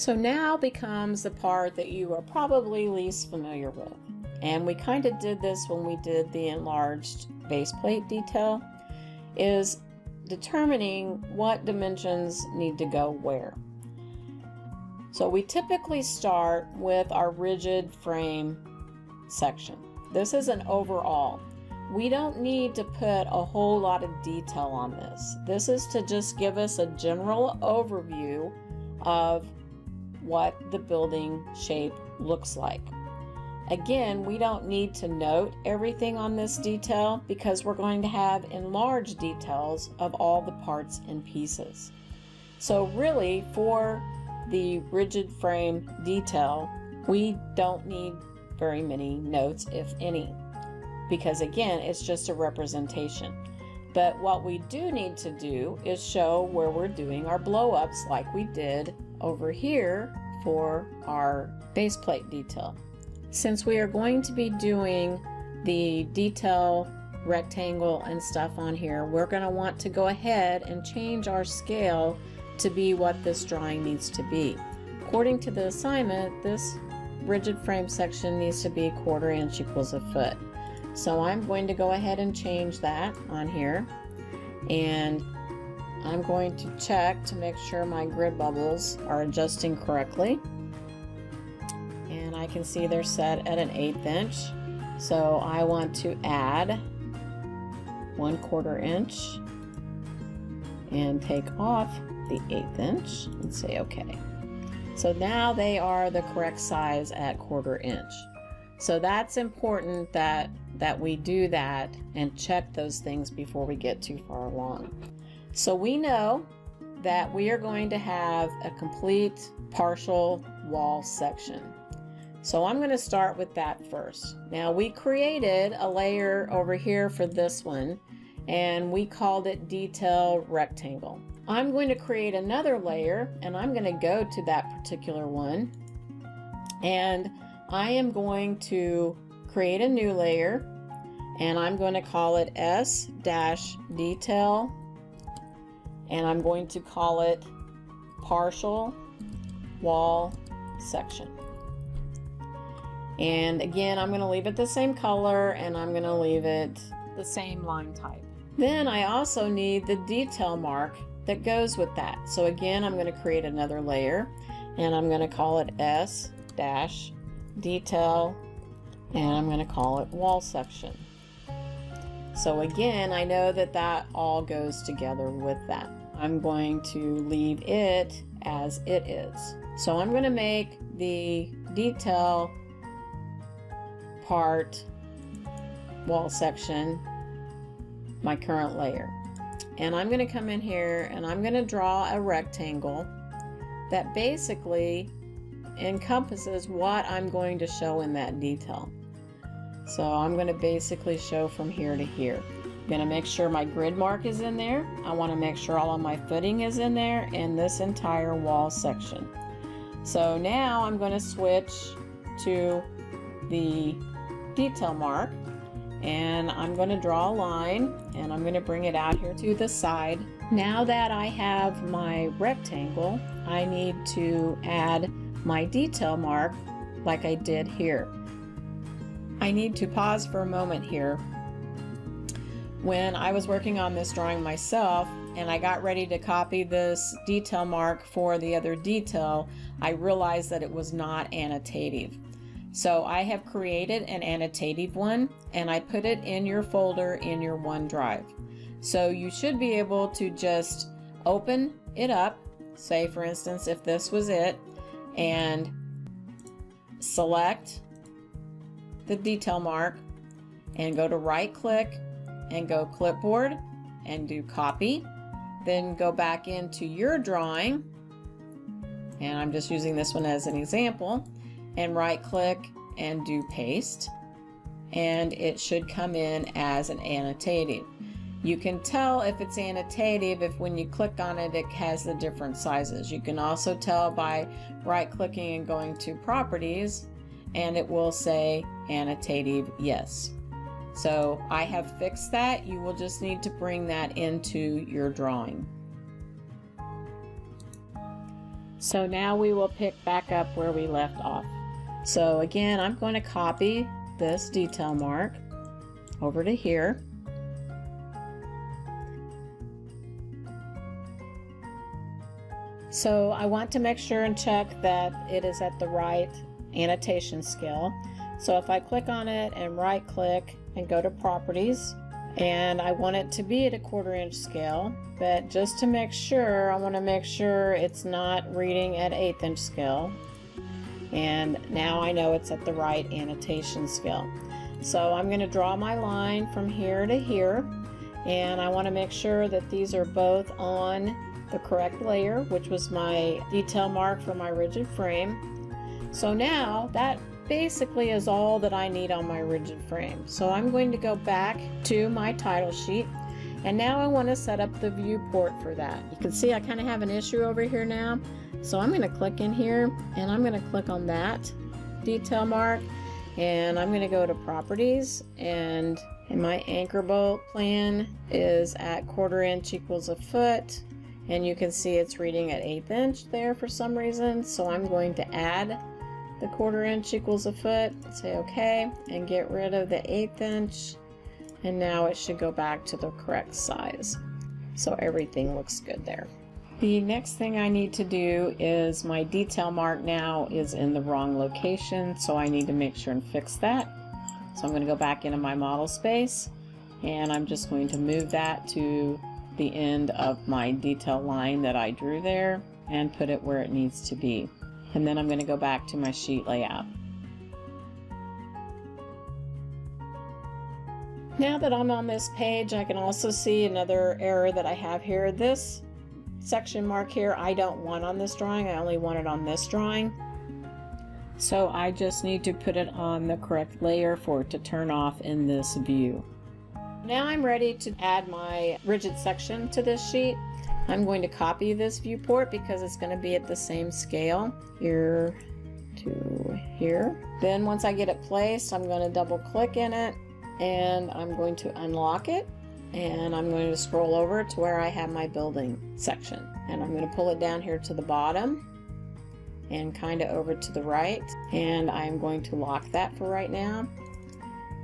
So now becomes the part that you are probably least familiar with. And we kind of did this when we did the enlarged base plate detail, is determining what dimensions need to go where. So we typically start with our rigid frame section. This is an overall. We don't need to put a whole lot of detail on this. This is to just give us a general overview of what the building shape looks like. Again, we don't need to note everything on this detail because we're going to have enlarged details of all the parts and pieces. So really, for the rigid frame detail, we don't need very many notes, if any, because again, it's just a representation. But what we do need to do is show where we're doing our blow-ups like we did over here for our base plate detail. Since we are going to be doing the detail rectangle and stuff on here, we're going to want to go ahead and change our scale to be what this drawing needs to be. According to the assignment, this rigid frame section needs to be 1/4 inch equals a foot. So I'm going to go ahead and change that on here, and I'm going to check to make sure my grid bubbles are adjusting correctly. And I can see they're set at an 1/8 inch. So I want to add 1/4 inch and take off the 1/8 inch and say okay. So now they are the correct size at 1/4 inch. So that's important that we do that and check those things before we get too far along. So we know that we are going to have a complete partial wall section. So I'm going to start with that first. Now we created a layer over here for this one, and we called it detail rectangle. I'm going to create another layer, and I'm going to go to that particular one, and I am going to create a new layer, and I'm going to call it S-detail, and I'm going to call it partial wall section. And again, I'm going to leave it the same color, and I'm going to leave it the same line type. Then I also need the detail mark that goes with that. So again, I'm going to create another layer, and I'm going to call it S-detail, and I'm going to call it wall section. So again, I know that that all goes together with that. I'm going to leave it as it is. So I'm going to make the detail part wall section my current layer. And I'm going to come in here and I'm going to draw a rectangle that basically encompasses what I'm going to show in that detail. So I'm going to basically show from here to here. I'm going to make sure my grid mark is in there. I want to make sure all of my footing is in there and this entire wall section. So now I'm going to switch to the detail mark, and I'm going to draw a line, and I'm going to bring it out here to the side. Now that I have my rectangle, I need to add my detail mark like I did here. I need to pause for a moment here. When I was working on this drawing myself and I got ready to copy this detail mark for the other detail, I realized that it was not annotative. So I have created an annotative one, and I put it in your folder in your OneDrive. So you should be able to just open it up, say for instance if this was it, and select the detail mark and go to right click and go clipboard and do copy. Then go back into your drawing, and I'm just using this one as an example, and right click and do paste, and it should come in as an annotative. You can tell if it's annotative if when you click on it, it has the different sizes. You can also tell by right clicking and going to properties, and it will say annotative yes. So I have fixed that. You will just need to bring that into your drawing. So now we will pick back up where we left off. So again, I'm going to copy this detail mark over to here. So I want to make sure and check that it is at the right annotation scale. So if I click on it and right click and go to properties, and I want it to be at a 1/4 inch scale, but just to make sure, I want to make sure it's not reading at 1/8 inch scale. And now I know it's at the right annotation scale. So I'm going to draw my line from here to here, and I want to make sure that these are both on the correct layer, which was my detail mark for my rigid frame. So now that basically is all that I need on my rigid frame. So I'm going to go back to my title sheet, and now I want to set up the viewport for that. You can see I kind of have an issue over here now. So I'm going to click in here, and I'm going to click on that detail mark, and I'm going to go to properties, and my anchor bolt plan is at 1/4 inch equals a foot, and you can see it's reading at 1/8 inch there for some reason. So I'm going to add the 1/4 inch equals a foot, say okay, and get rid of the 1/8 inch, and now it should go back to the correct size. So everything looks good there. The next thing I need to do is my detail mark now is in the wrong location, so I need to make sure and fix that. So I'm going to go back into my model space, and I'm just going to move that to the end of my detail line that I drew there and put it where it needs to be. And then I'm going to go back to my sheet layout. Now that I'm on this page, I can also see another error that I have here. This section mark here I don't want on this drawing, I only want it on this drawing. So I just need to put it on the correct layer for it to turn off in this view. Now I'm ready to add my rigid section to this sheet. I'm going to copy this viewport because it's going to be at the same scale, here to here. Then once I get it placed, I'm going to double click in it, and I'm going to unlock it, and I'm going to scroll over to where I have my building section, and I'm going to pull it down here to the bottom and kind of over to the right, and I'm going to lock that for right now.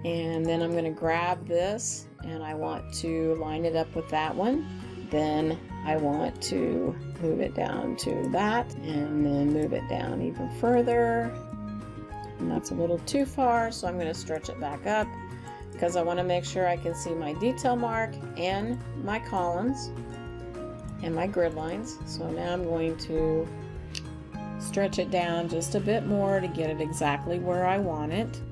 And then I'm going to grab this, and I want to line it up with that one. Then I want to move it down to that, and then move it down even further, and that's a little too far, so I'm going to stretch it back up because I want to make sure I can see my detail mark and my columns and my grid lines. So now I'm going to stretch it down just a bit more to get it exactly where I want it.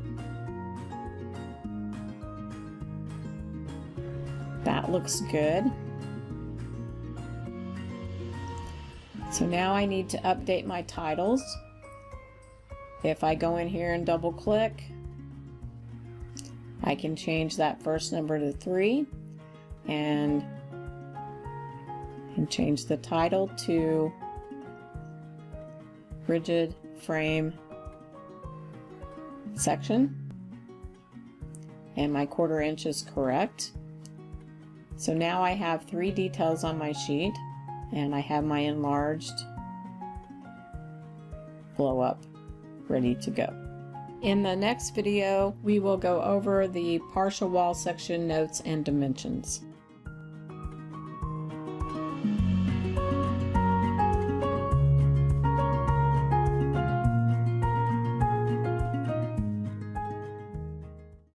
That looks good. So now I need to update my titles. If I go in here and double click, I can change that first number to 3 and change the title to rigid frame section, and my 1/4 inch is correct. So now I have 3 details on my sheet, and I have my enlarged blow up ready to go. In the next video, we will go over the partial wall section notes and dimensions.